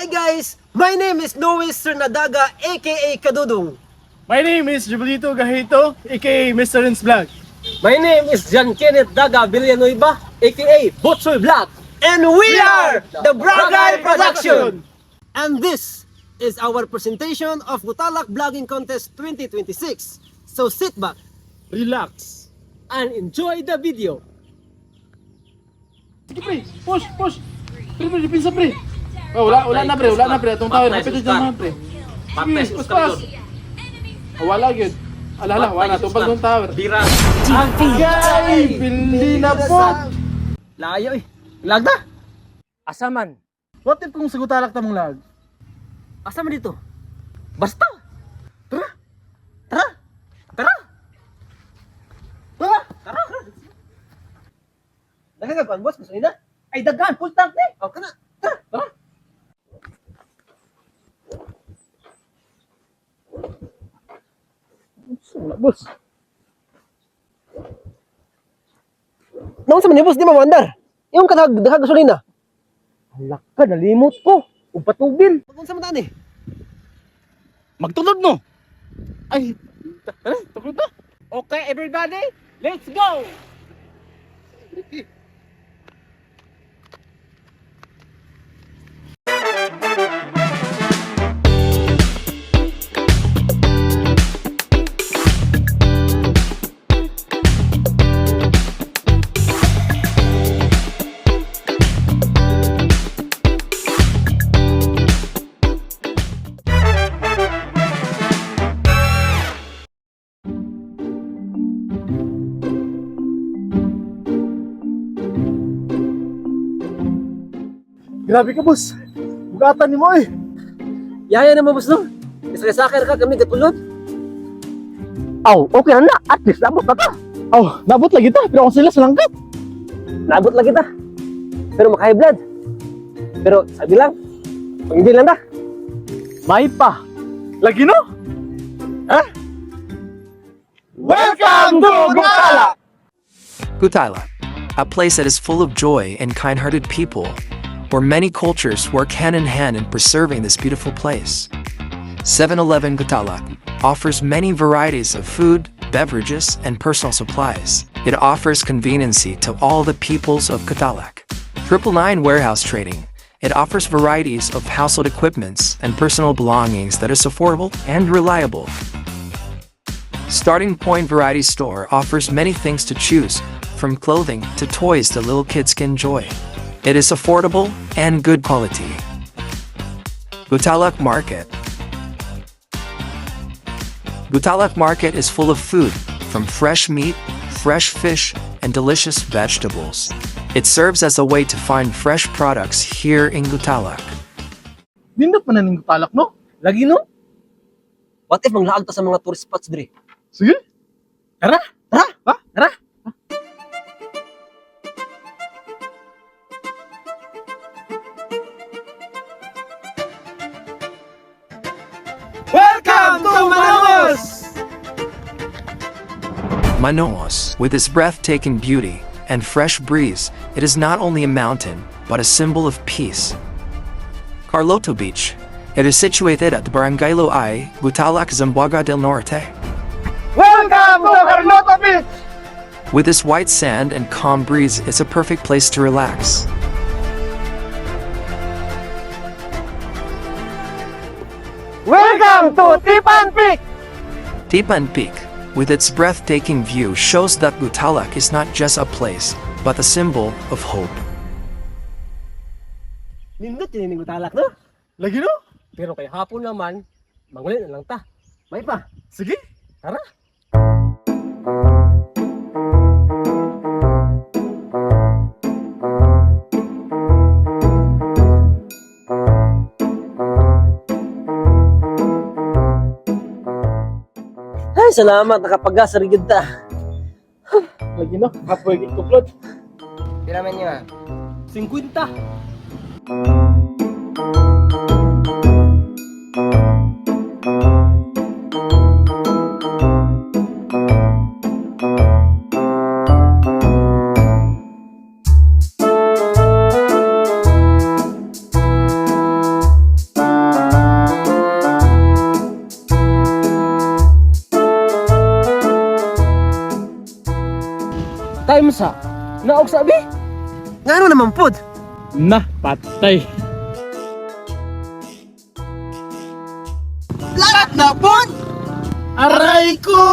Hi guys! My name is Noe Cernadaga aka Kadudong. My name is Jubilito Gahito, aka Mr. Rins Vlog. My name is John Kenneth Daga Villanueva, aka Butsoy Vlog. And we are the Bragay Production! And this is our presentation of Gutalak Vlogging Contest 2026. So sit back, Relax. And enjoy the video. Sige pre, push. Pre, dipinsa pre. Oh, wala na pre. Itong tao, napito dyan na pre. Sige, pas. Wala yun. Wala. Tupag ng tower. Bira. Agay! Pili na po! Layo eh. Lag na? Asaman. What if kung sagutalak ta mong lag? Asaman dito. Basta. Tara. Nagkakakuan boss, gusto nila? Ay dagan, full tank eh. O, kana, tara! Wala boss. Naon sa manibos di mamandar? Yung kadahag gasolina. Halak ka, nalimot ko. Upatubil. Pagkun sa mataan eh. Magtulog no? Ay, tulog na. Okay, everybody, let's go! Grabe ka boss. Bugatan ni mo eh. Yaya naman boss no? Isakay ka kami gatulod. Okay na, at least nabot na ta. Oh, nabot lagi ta. Pero kung sila sa langkat. Nabot lagi ta. Pero maka-high blood. Pero sabi lang, pag hindi lang ta. May pa. Lagi no? Welcome to Gutalak! Gutalak, a place that is full of joy and kind-hearted people, where many cultures work hand in hand in preserving this beautiful place. 7-Eleven Gutalak offers many varieties of food, beverages, and personal supplies. It offers conveniency to all the peoples of Gutalak. 999 Warehouse Trading. It offers varieties of household equipments and personal belongings that is affordable and reliable. Starting Point Variety Store offers many things to choose, from clothing to toys that little kids can enjoy. It is affordable and good quality. Gutalak Market. Gutalak Market is full of food, from fresh meat, fresh fish, and delicious vegetables. It serves as a way to find fresh products here in Gutalak. Nindot man na ning Gutalak no? Lagi no? What if manglaag ta sa mga tourist spots dre? Sige. Tara! Welcome to Manaos! Manaos, with its breathtaking beauty and fresh breeze, it is not only a mountain, but a symbol of peace. Carloto Beach. It is situated at the Barangay Loay, Gutalak, Zamboanga del Norte. Welcome to Carlota Beach! With its white sand and calm breeze, it's a perfect place to relax. Welcome to Tipan Peak! Tipan Peak, with its breathtaking view, shows that Gutalak is not just a place, but a symbol of hope. Nindot yun yung Gutalak no? Lagi no? Pero kay hapon naman, mangulit na lang ta. May pa. Sige. Tara! Ay, salamat. Nakapag-gas sa rigid ta. Lagi no? Halfway kuplot. Piraman niya. 50. Times ha. Naog sabi? Ngano naman pod? Na, patay. Lahat na pod! Aray ko!